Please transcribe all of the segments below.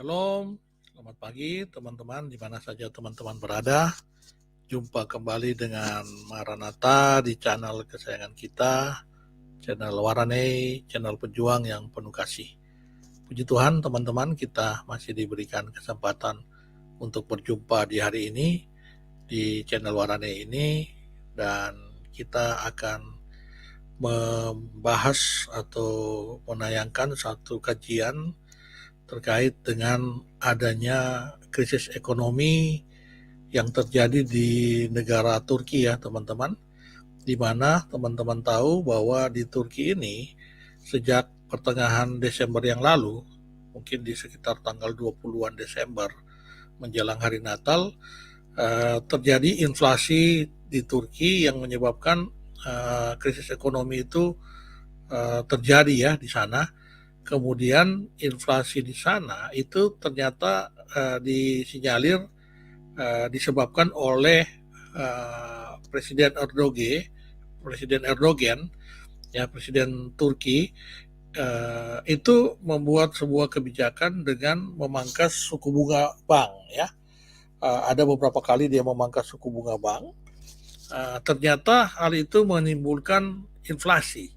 Shalom, selamat pagi teman-teman di mana saja teman-teman berada. Jumpa kembali dengan Maranatha di channel kesayangan kita, channel Warane, channel pejuang yang penuh kasih. Puji Tuhan teman-teman, kita masih diberikan kesempatan untuk berjumpa di hari ini di channel Warane ini, dan kita akan membahas atau menayangkan satu kajian terkait dengan adanya krisis ekonomi yang terjadi di negara Turki ya teman-teman, di mana teman-teman tahu bahwa di Turki ini sejak pertengahan Desember yang lalu, mungkin di sekitar tanggal 20-an Desember menjelang hari Natal, terjadi inflasi di Turki yang menyebabkan krisis ekonomi itu terjadi ya di sana. Kemudian inflasi di sana itu ternyata disinyalir disebabkan oleh Presiden Erdogan, ya Presiden Turki, itu membuat sebuah kebijakan dengan memangkas suku bunga bank ya. Ada beberapa kali dia memangkas suku bunga bank. Ternyata hal itu menimbulkan inflasi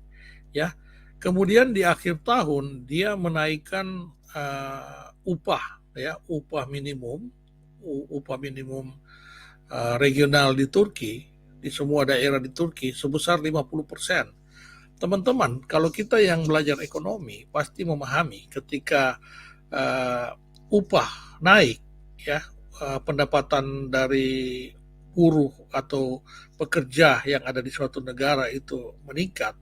ya. Kemudian di akhir tahun dia menaikkan upah minimum regional di Turki, di semua daerah di Turki sebesar 50%. Teman-teman, kalau kita yang belajar ekonomi pasti memahami ketika upah naik ya, pendapatan dari buruh atau pekerja yang ada di suatu negara itu meningkat,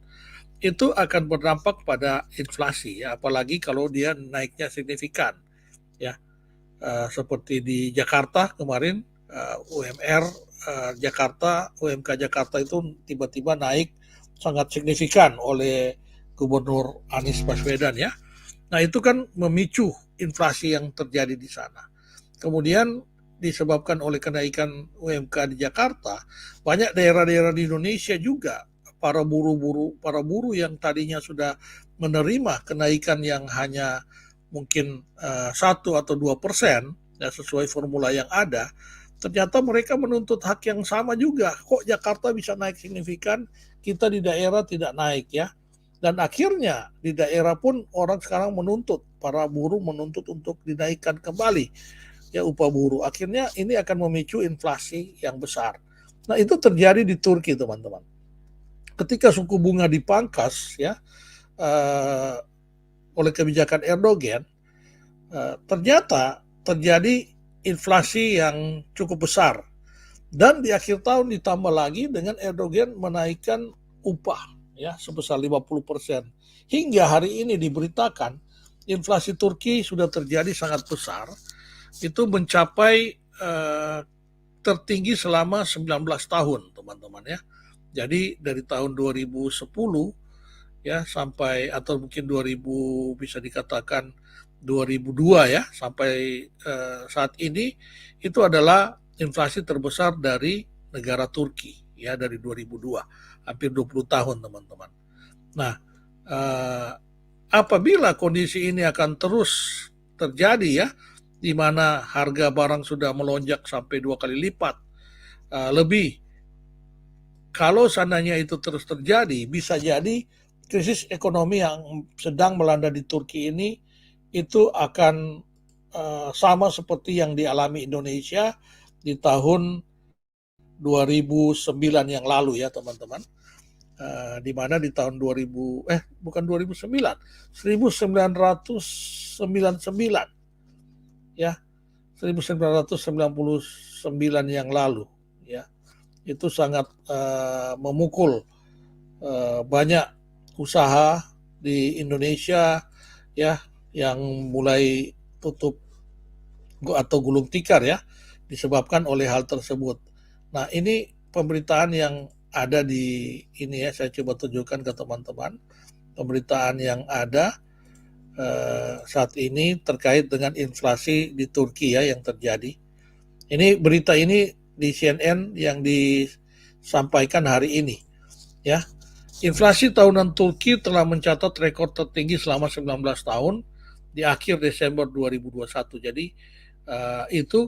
itu akan berdampak pada inflasi ya, apalagi kalau dia naiknya signifikan ya. Seperti di Jakarta kemarin, UMK Jakarta itu tiba-tiba naik sangat signifikan oleh Gubernur Anies Baswedan ya. Nah itu kan memicu inflasi yang terjadi di sana. Kemudian disebabkan oleh kenaikan UMK di Jakarta, banyak daerah-daerah di Indonesia juga para buruh yang tadinya sudah menerima kenaikan yang hanya mungkin 1 atau 2% ya, sesuai formula yang ada, ternyata mereka menuntut hak yang sama juga. Kok Jakarta bisa naik signifikan, kita di daerah tidak naik ya. Dan akhirnya di daerah pun orang sekarang menuntut, para buruh menuntut untuk dinaikkan kembali ya upah buruh. Akhirnya ini akan memicu inflasi yang besar. Nah itu terjadi di Turki teman-teman. Ketika suku bunga dipangkas ya oleh kebijakan Erdogan, ternyata terjadi inflasi yang cukup besar. Dan di akhir tahun ditambah lagi dengan Erdogan menaikkan upah ya sebesar 50%. Hingga hari ini diberitakan inflasi Turki sudah terjadi sangat besar. Itu mencapai tertinggi selama 19 tahun, teman-teman ya. Jadi dari tahun 2010 ya sampai, atau mungkin 2000 bisa dikatakan 2002 ya, sampai saat ini itu adalah inflasi terbesar dari negara Turki ya, dari 2002, hampir 20 tahun teman-teman. Nah, apabila kondisi ini akan terus terjadi ya, di mana harga barang sudah melonjak sampai 2 kali lipat lebih, kalau seandainya itu terus terjadi, bisa jadi krisis ekonomi yang sedang melanda di Turki ini itu akan sama seperti yang dialami Indonesia di tahun 2009 yang lalu ya teman-teman. Di mana di tahun 1999 ya, 1999 yang lalu ya, itu sangat memukul banyak usaha di Indonesia ya, yang mulai tutup atau gulung tikar ya, disebabkan oleh hal tersebut. Nah ini pemberitaan yang ada di ini ya, saya coba tunjukkan ke teman-teman pemberitaan yang ada saat ini terkait dengan inflasi di Turki ya yang terjadi. Ini berita ini di CNN yang disampaikan hari ini ya. Inflasi tahunan Turki telah mencatat rekor tertinggi selama 19 tahun di akhir Desember 2021. Jadi itu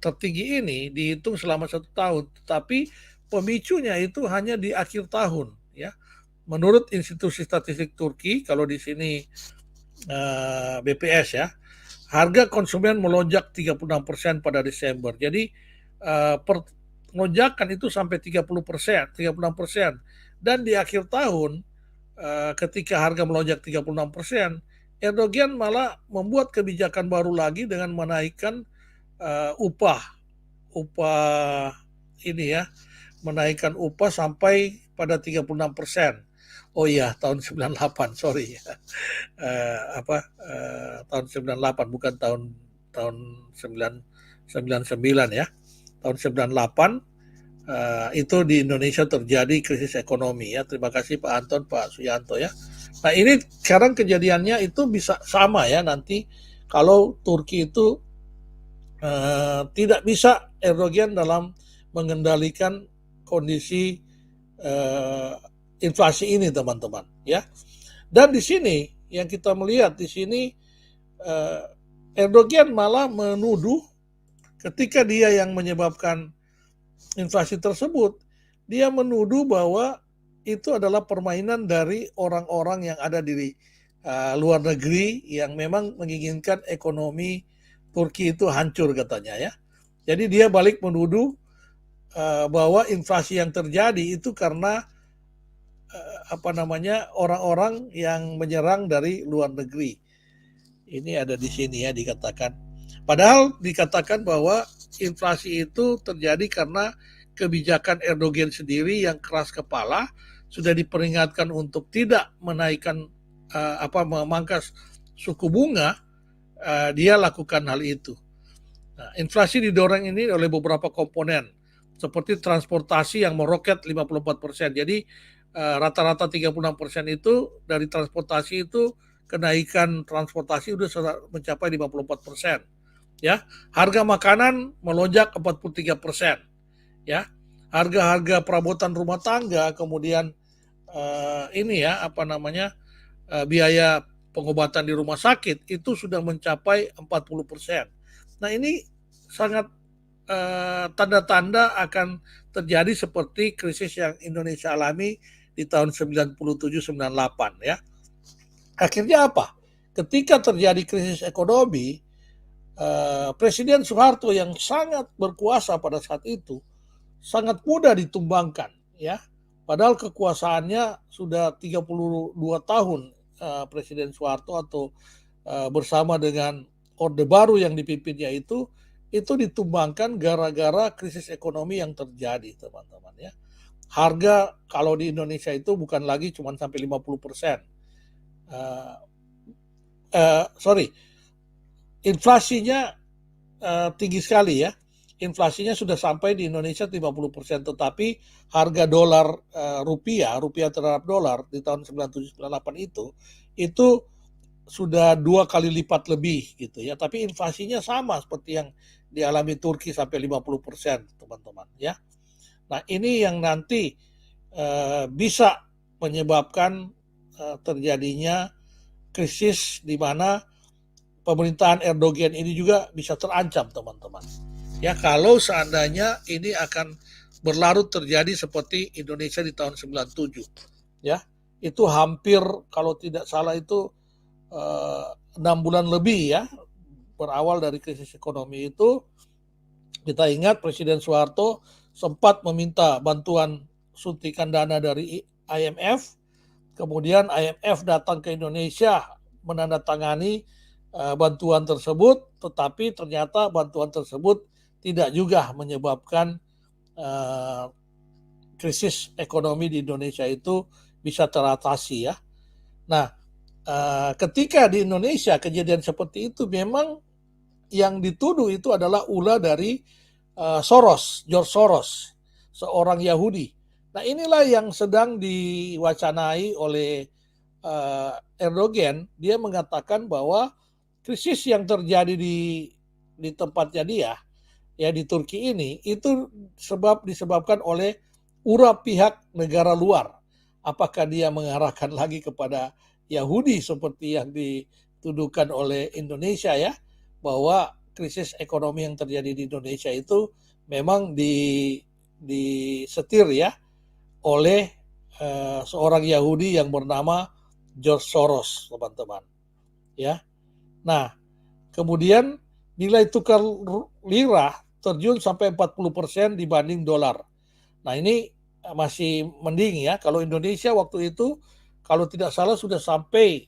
tertinggi ini dihitung selama 1 tahun, tetapi pemicunya itu hanya di akhir tahun, ya. Menurut Institusi Statistik Turki, kalau di sini BPS ya, harga konsumen melonjak 36% pada Desember. Jadi lonjakan itu sampai 30%, 36%. Dan di akhir tahun ketika harga melonjak 36%, Erdogan malah membuat kebijakan baru lagi dengan menaikkan upah ini ya, menaikkan upah sampai pada 36%. Oh iya, tahun 98, sorry. Tahun 98, bukan tahun 99 ya. Tahun 98 itu di Indonesia terjadi krisis ekonomi ya. Terima kasih Pak Anton, Pak Suyanto ya. Nah ini sekarang kejadiannya itu bisa sama ya nanti kalau Turki itu tidak bisa Erdogan dalam mengendalikan kondisi inflasi ini teman-teman ya. Dan di sini yang kita melihat di sini Erdogan malah menuduh ketika dia yang menyebabkan inflasi tersebut, dia menuduh bahwa itu adalah permainan dari orang-orang yang ada di luar negeri yang memang menginginkan ekonomi Turki itu hancur katanya ya. Jadi dia balik menuduh bahwa inflasi yang terjadi itu karena orang-orang yang menyerang dari luar negeri. Ini ada di sini ya dikatakan. Padahal dikatakan bahwa inflasi itu terjadi karena kebijakan Erdogan sendiri yang keras kepala, sudah diperingatkan untuk tidak menaikkan memangkas suku bunga, dia lakukan hal itu. Nah, inflasi didorong ini oleh beberapa komponen seperti transportasi yang meroket 54%. Jadi rata-rata 36% itu dari transportasi itu kenaikan transportasi sudah mencapai 54%. Ya, harga makanan melonjak 43%. Ya, harga-harga perabotan rumah tangga, kemudian biaya pengobatan di rumah sakit itu sudah mencapai 40%. Nah ini sangat tanda-tanda akan terjadi seperti krisis yang Indonesia alami di tahun 97-98 ya. Akhirnya apa? Ketika terjadi krisis ekonomi, Presiden Soeharto yang sangat berkuasa pada saat itu sangat mudah ditumbangkan ya. Padahal kekuasaannya sudah 32 tahun Presiden Soeharto atau bersama dengan Orde Baru yang dipimpinnya itu ditumbangkan gara-gara krisis ekonomi yang terjadi teman-teman ya. Harga kalau di Indonesia itu bukan lagi cuma sampai 50%. Inflasinya tinggi sekali ya. Inflasinya sudah sampai di Indonesia 50%, tetapi harga dolar rupiah terhadap dolar di tahun 97-98 itu sudah 2 kali lipat lebih gitu ya. Tapi inflasinya sama seperti yang dialami Turki sampai 50%, teman-teman ya. Nah, ini yang nanti bisa menyebabkan terjadinya krisis di mana pemerintahan Erdogan ini juga bisa terancam, teman-teman. Ya, kalau seandainya ini akan berlarut terjadi seperti Indonesia di tahun 97. Ya, itu hampir kalau tidak salah itu 6 bulan lebih ya, berawal dari krisis ekonomi itu. Kita ingat Presiden Soeharto sempat meminta bantuan suntikan dana dari IMF, kemudian IMF datang ke Indonesia menandatangani bantuan tersebut, tetapi ternyata bantuan tersebut tidak juga menyebabkan krisis ekonomi di Indonesia itu bisa teratasi ya. Nah, ketika di Indonesia kejadian seperti itu memang yang dituduh itu adalah ulah dari George Soros, seorang Yahudi. Nah inilah yang sedang diwacanai oleh Erdogan. Dia mengatakan bahwa krisis yang terjadi di tempatnya dia, ya di Turki ini, itu disebabkan oleh ulah pihak negara luar. Apakah dia mengarahkan lagi kepada Yahudi seperti yang dituduhkan oleh Indonesia ya, bahwa krisis ekonomi yang terjadi di Indonesia itu memang disetir ya oleh seorang Yahudi yang bernama George Soros, teman-teman. Ya. Nah, kemudian nilai tukar lira terjun sampai 40% dibanding dolar. Nah, ini masih mending ya. Kalau Indonesia waktu itu kalau tidak salah sudah sampai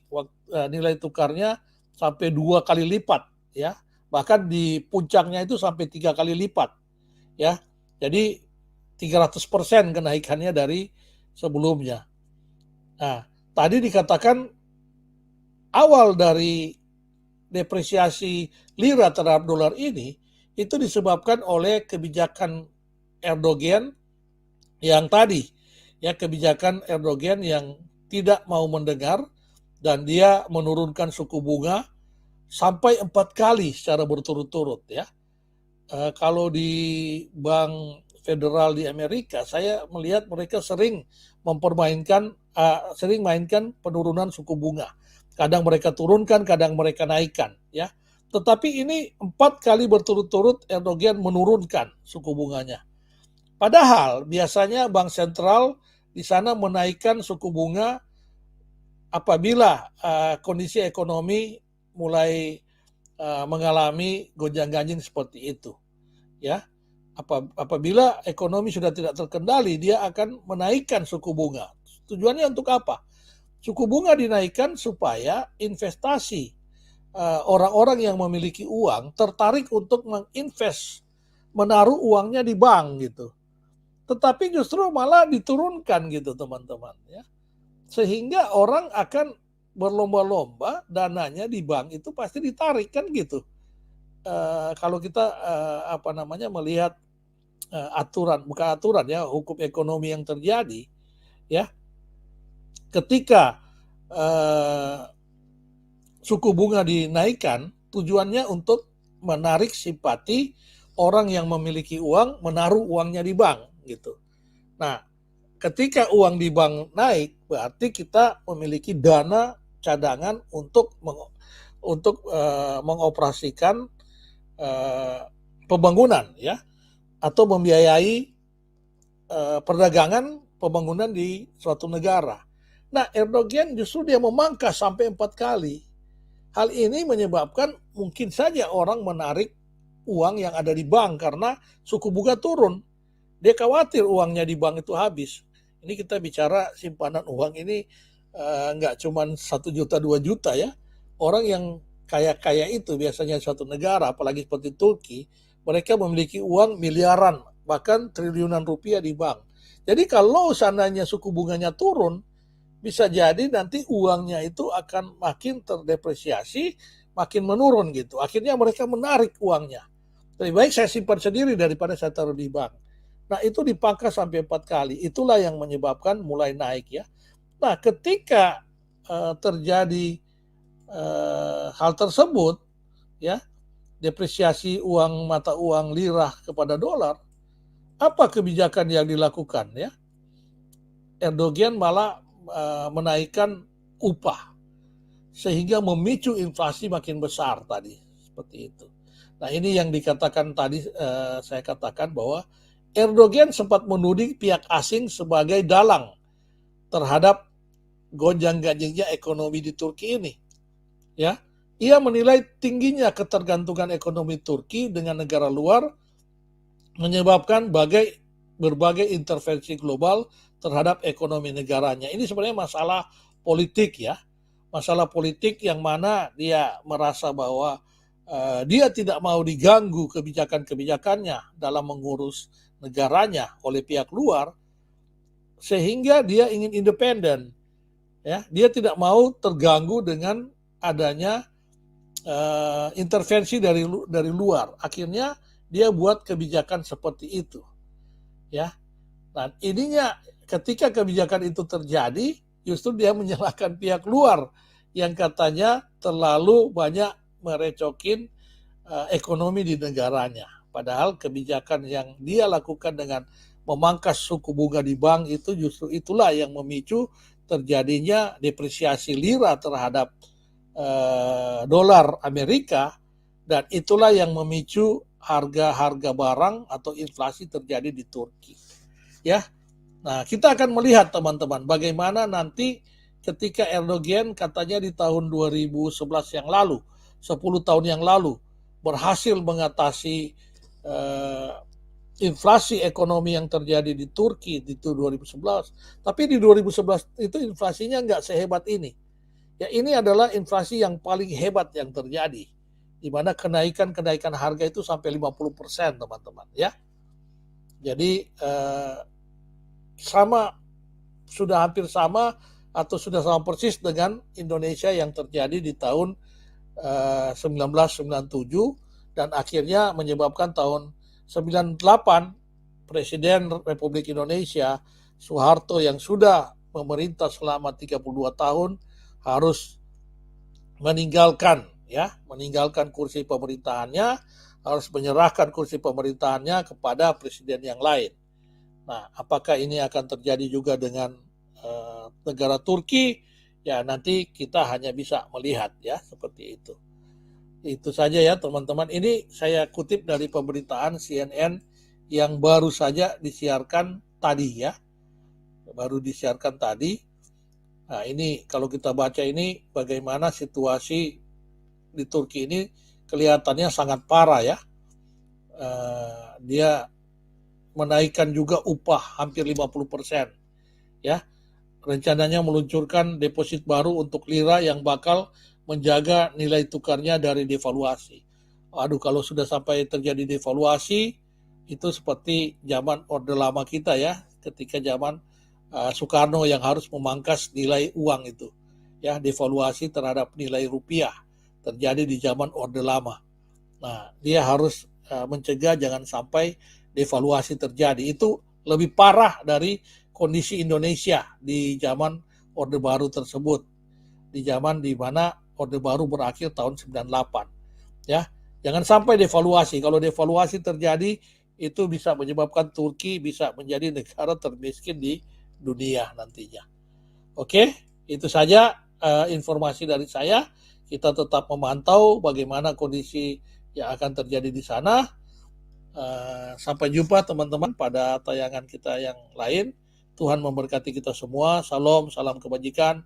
nilai tukarnya sampai 2 kali lipat ya. Bahkan di puncaknya itu sampai 3 kali lipat ya. Jadi 300% kenaikannya dari sebelumnya. Nah, tadi dikatakan awal dari depresiasi lira terhadap dolar ini itu disebabkan oleh kebijakan Erdogan yang tadi ya, kebijakan Erdogan yang tidak mau mendengar dan dia menurunkan suku bunga sampai 4 kali secara berturut-turut ya. Kalau di bank federal di Amerika, saya melihat mereka sering mainkan penurunan suku bunga. Kadang mereka turunkan, kadang mereka naikkan, ya. Tetapi ini 4 kali berturut-turut Erdogan menurunkan suku bunganya. Padahal biasanya bank sentral di sana menaikkan suku bunga apabila kondisi ekonomi mulai mengalami gonjang-ganjing seperti itu, ya. Apabila ekonomi sudah tidak terkendali, dia akan menaikkan suku bunga. Tujuannya untuk apa? Suku bunga dinaikkan supaya investasi orang-orang yang memiliki uang tertarik untuk menginvest, menaruh uangnya di bank gitu. Tetapi justru malah diturunkan gitu, teman-teman, ya. Sehingga orang akan berlomba-lomba dananya di bank itu pasti ditarik kan gitu. Kalau kita melihat bukan aturan ya, hukum ekonomi yang terjadi ya, ketika suku bunga dinaikkan tujuannya untuk menarik simpati orang yang memiliki uang menaruh uangnya di bank gitu. Nah, ketika uang di bank naik berarti kita memiliki dana cadangan untuk mengoperasikan pembangunan ya, atau membiayai perdagangan pembangunan di suatu negara. Nah, Erdogan justru dia memangkas sampai 4 kali. Hal ini menyebabkan mungkin saja orang menarik uang yang ada di bank karena suku bunga turun. Dia khawatir uangnya di bank itu habis. Ini kita bicara simpanan uang ini nggak cuma 1 juta 2 juta ya. Orang yang kaya-kaya itu biasanya suatu negara, apalagi seperti Turki, mereka memiliki uang miliaran, bahkan triliunan rupiah di bank. Jadi kalau seandainya suku bunganya turun, bisa jadi nanti uangnya itu akan makin terdepresiasi, makin menurun gitu. Akhirnya mereka menarik uangnya. Lebih baik saya simpan sendiri daripada saya taruh di bank. Nah, itu dipangkas sampai 4 kali. Itulah yang menyebabkan mulai naik ya. Nah, ketika terjadi hal tersebut ya, depresiasi mata uang lira kepada dolar, apa kebijakan yang dilakukan ya? Erdogan malah menaikkan upah sehingga memicu inflasi makin besar tadi, seperti itu. Nah, ini yang dikatakan tadi, saya katakan bahwa Erdogan sempat menuding pihak asing sebagai dalang terhadap gonjang-ganjingnya ekonomi di Turki ini. Ya, ia menilai tingginya ketergantungan ekonomi Turki dengan negara luar menyebabkan berbagai intervensi global terhadap ekonomi negaranya. Ini sebenarnya masalah politik ya, masalah politik yang mana dia merasa bahwa dia tidak mau diganggu kebijakan-kebijakannya dalam mengurus negaranya oleh pihak luar, sehingga dia ingin independen. Ya, dia tidak mau terganggu dengan adanya intervensi dari luar. Akhirnya dia buat kebijakan seperti itu. Ya. Nah, ininya ketika kebijakan itu terjadi, justru dia menyalahkan pihak luar yang katanya terlalu banyak merecokin ekonomi di negaranya. Padahal kebijakan yang dia lakukan dengan memangkas suku bunga di bank itu justru itulah yang memicu terjadinya depresiasi lira terhadap dolar Amerika, dan itulah yang memicu harga-harga barang atau inflasi terjadi di Turki. Ya, nah kita akan melihat teman-teman bagaimana nanti ketika Erdogan katanya di tahun 2011 yang lalu, 10 tahun yang lalu berhasil mengatasi inflasi ekonomi yang terjadi di Turki di 2011, tapi di 2011 itu inflasinya nggak sehebat ini. Ya, ini adalah inflasi yang paling hebat yang terjadi, di mana kenaikan harga itu sampai 50%, teman-teman, ya. Jadi sudah hampir sama atau sudah sama persis dengan Indonesia yang terjadi di tahun 1997, dan akhirnya menyebabkan tahun 98 Presiden Republik Indonesia Soeharto yang sudah memerintah selama 32 tahun harus meninggalkan kursi pemerintahannya, harus menyerahkan kursi pemerintahannya kepada presiden yang lain. Nah, apakah ini akan terjadi juga dengan negara Turki? Ya, nanti kita hanya bisa melihat ya, seperti itu. Itu saja ya teman-teman. Ini saya kutip dari pemberitaan CNN yang baru saja disiarkan tadi ya. Baru disiarkan tadi. Nah, ini kalau kita baca ini bagaimana situasi di Turki ini kelihatannya sangat parah ya. Dia menaikkan juga upah hampir 50%. Ya. Rencananya meluncurkan deposit baru untuk lira yang bakal menjaga nilai tukarnya dari devaluasi. Aduh, kalau sudah sampai terjadi devaluasi, itu seperti zaman Orde Lama kita ya, ketika zaman Soekarno yang harus memangkas nilai uang itu. Ya, devaluasi terhadap nilai rupiah terjadi di zaman Orde Lama. Nah, dia harus mencegah jangan sampai devaluasi terjadi. Itu lebih parah dari kondisi Indonesia di zaman Orde Baru tersebut. Di zaman di mana Orde Baru berakhir tahun 98. Ya, jangan sampai devaluasi. Kalau devaluasi terjadi, itu bisa menyebabkan Turki bisa menjadi negara termiskin di dunia nantinya. Oke, itu saja informasi dari saya. Kita tetap memantau bagaimana kondisi yang akan terjadi di sana. Sampai jumpa teman-teman pada tayangan kita yang lain. Tuhan memberkati kita semua. Salam, salam kebajikan.